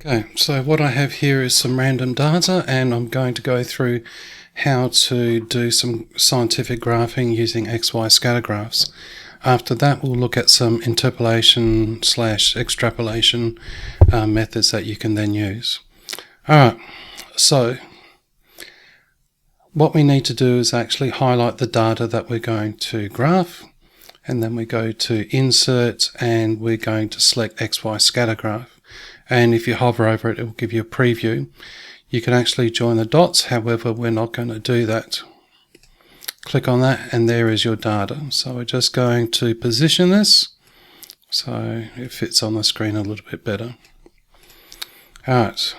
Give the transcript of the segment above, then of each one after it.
Okay, so what I have here is some random data, and I'm going to go through how to do some scientific graphing using XY scatter graphs. After that, we'll look at some interpolation / extrapolation methods that you can then use. Alright, so what we need to do is actually highlight the data that we're going to graph, and then we go to Insert and we're going to select XY scatter graph. And if you hover over it, it will give you a preview. You can actually join the dots, however we're not going to do that. Click on that and there is your data. So we're just going to position this so it fits on the screen a little bit better. Alright.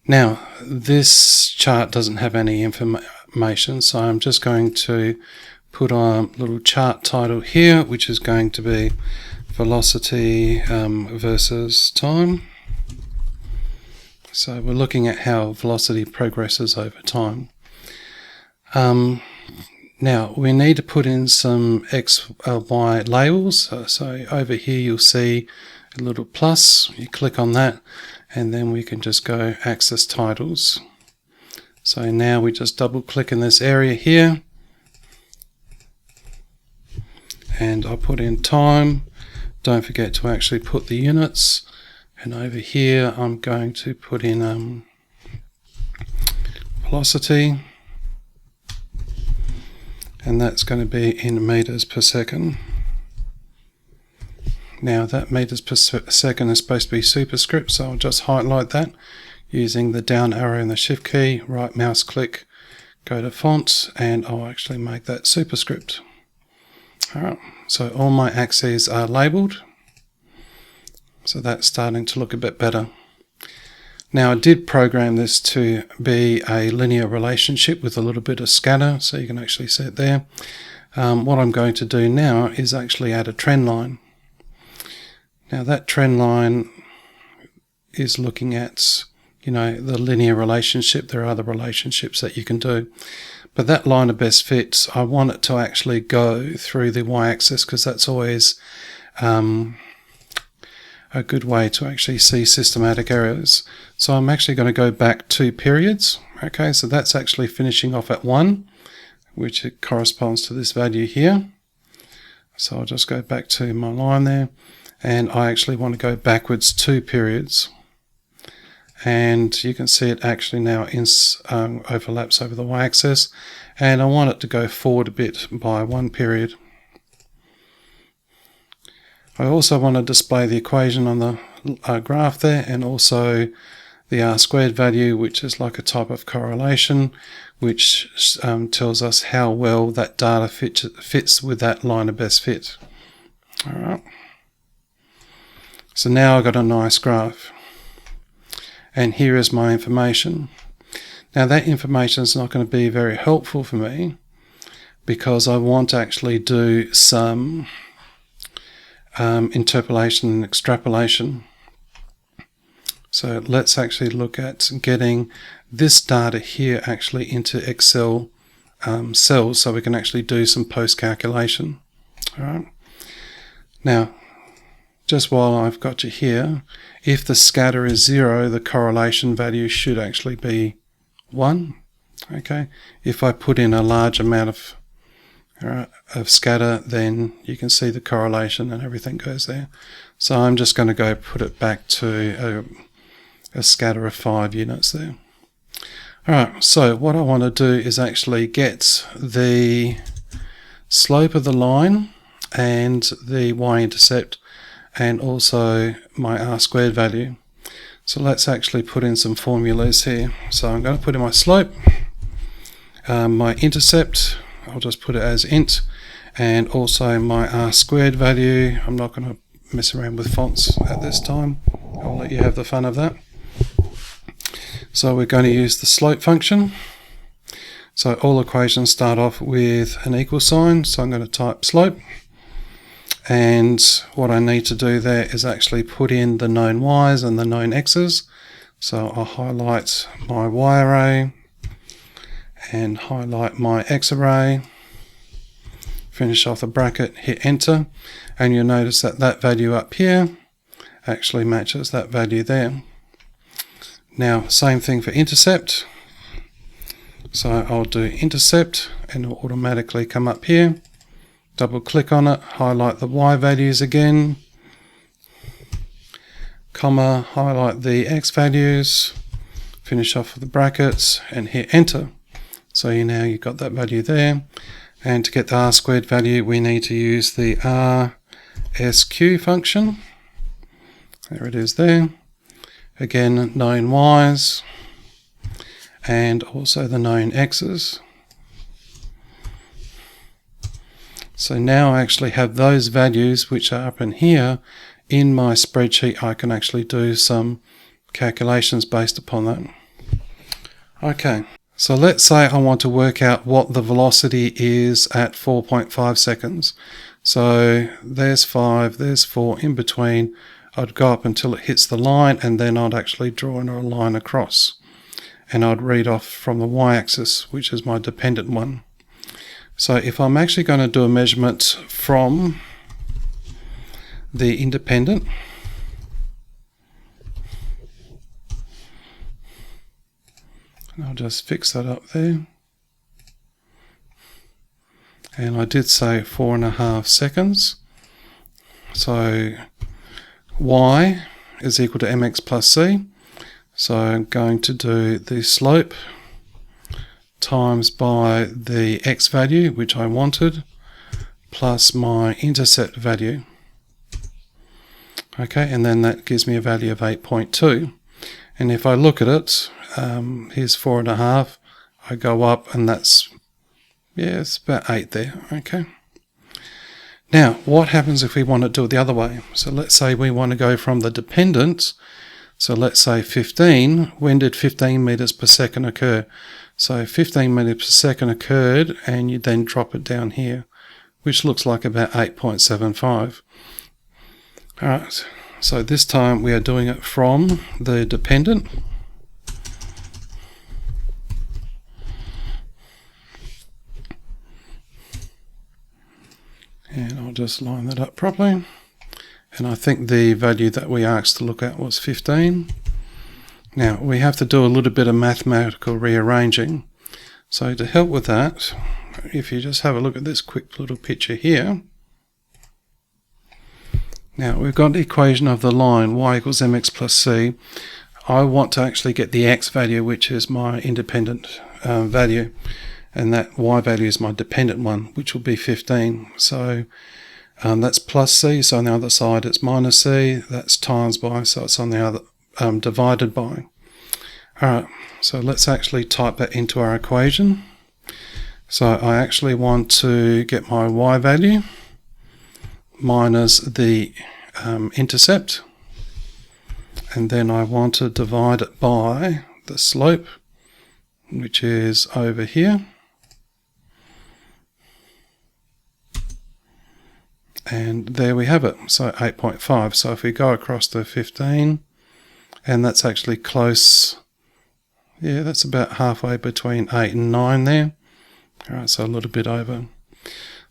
Now this chart doesn't have any information, so I'm just going to put on a little chart title here, which is going to be velocity versus time. So we're looking at how velocity progresses over time. Now we need to put in some X, Y labels. So over here you'll see a little plus. You click on that and then we can just go access titles. So now we just double click in this area here and I put in time. Don't forget to actually put the units, and over here I'm going to put in velocity, and that's going to be in meters per second. Now that meters per second is supposed to be superscript, so I'll just highlight that using the down arrow and the shift key, right mouse click, go to fonts, and I'll actually make that superscript. Alright, so all my axes are labelled, so that's starting to look a bit better. Now I did program this to be a linear relationship with a little bit of scatter, so you can actually see it there. What I'm going to do now is actually add a trend line. Now that trend line is looking at, the linear relationship. There are other relationships that you can do. But that line of best fits, I want it to actually go through the y-axis because that's always a good way to actually see systematic errors. So I'm actually going to go back 2 periods. Okay, so that's actually finishing off at 1, which it corresponds to this value here. So I'll just go back to my line there, and I actually want to go backwards 2 periods. And you can see it actually now overlaps over the y-axis, and I want it to go forward a bit by 1 period. I also want to display the equation on the graph there, and also the R² value, which is like a type of correlation, which tells us how well that data fits with that line of best fit. Alright. So now I've got a nice graph. And here is my information. Now that information is not going to be very helpful for me because I want to actually do some interpolation and extrapolation. So let's actually look at getting this data here actually into Excel cells so we can actually do some post calculation. All right. Now, just while I've got you here, if the scatter is 0, the correlation value should actually be 1. Okay. If I put in a large amount of scatter, then you can see the correlation and everything goes there. So I'm just going to go put it back to a scatter of 5 units there. Alright, so what I want to do is actually get the slope of the line and the y-intercept and also my R² value. So let's actually put in some formulas here. So I'm going to put in my slope, my intercept, I'll just put it as int, and also my R² value. I'm not going to mess around with fonts at this time. I'll let you have the fun of that. So we're going to use the slope function. So all equations start off with an equal sign, so I'm going to type slope. And what I need to do there is actually put in the known y's and the known x's. So I'll highlight my y array and highlight my x array, finish off the bracket, hit enter, and you'll notice that that value up here actually matches that value there. Now, same thing for intercept. So I'll do intercept and it'll automatically come up here. Double click on it, highlight the Y values again, comma, highlight the X values, finish off with the brackets and hit enter. So now you've got that value there. And to get the R squared value, we need to use the RSQ function. There it is there. Again, known Y's and also the known X's. So now I actually have those values which are up in here in my spreadsheet. I can actually do some calculations based upon that. Okay, so let's say I want to work out what the velocity is at 4.5 seconds. So there's 5, there's 4 in between. I'd go up until it hits the line and then I'd actually draw a line across. And I'd read off from the y-axis, which is my dependent one. So if I'm actually going to do a measurement from the independent, and I'll just fix that up there. And I did say 4.5 seconds. So y is equal to mx plus c. So I'm going to do the slope times by the x value, which I wanted, plus my intercept value. Okay, and then that gives me a value of 8.2. And if I look at it, here's 4.5. I go up and that's, yeah, it's about 8 there. Okay. Now, what happens if we want to do it the other way? So let's say we want to go from the dependent. So let's say 15. When did 15 meters per second occur? So 15 meters per second occurred, and you then drop it down here, which looks like about 8.75. All right. So this time we are doing it from the dependent. And I'll just line that up properly. And I think the value that we asked to look at was 15. Now we have to do a little bit of mathematical rearranging. So to help with that, if you just have a look at this quick little picture here. Now we've got the equation of the line y equals mx plus c. I want to actually get the x value, which is my independent value. And that y value is my dependent one, which will be 15. So that's plus c, so on the other side it's minus c. That's times by, so it's on the other, divided by. Alright, so let's actually type that into our equation. So I actually want to get my y value minus the intercept. And then I want to divide it by the slope, which is over here. And there we have it, so 8.5. So if we go across to 15, and that's actually close, yeah, that's about halfway between 8 and 9 there. All right, so a little bit over.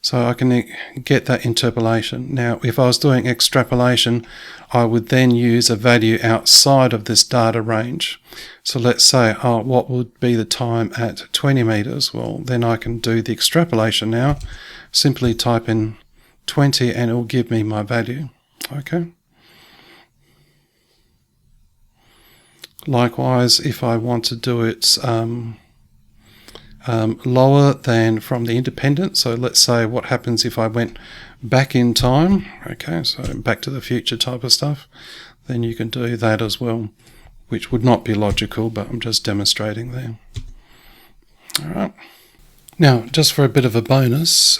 So I can get that interpolation. Now, if I was doing extrapolation, I would then use a value outside of this data range. So let's say, what would be the time at 20 meters? Well, then I can do the extrapolation now. Simply type in 20 and it will give me my value. Okay. Likewise, if I want to do it lower than from the independent, so let's say what happens if I went back in time, okay, so back to the future type of stuff, then you can do that as well, which would not be logical, but I'm just demonstrating there. All right. Now, just for a bit of a bonus,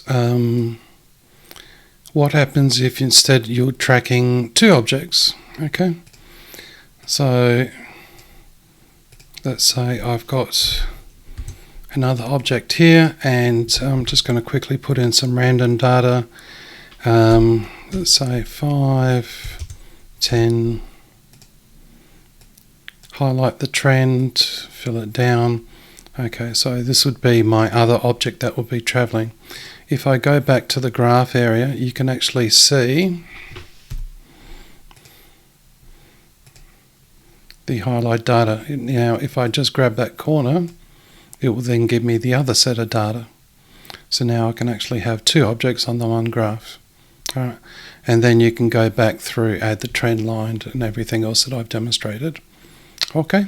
what happens if instead you're tracking two objects? Okay, so let's say I've got another object here, and I'm just going to quickly put in some random data. Let's say 5, 10, highlight the trend, fill it down. Okay, so this would be my other object that will be traveling. If I go back to the graph area, you can actually see the highlight data. Now if I just grab that corner, it will then give me the other set of data. So now I can actually have two objects on the one graph. All right. And then you can go back through, add the trend line and everything else that I've demonstrated. Okay.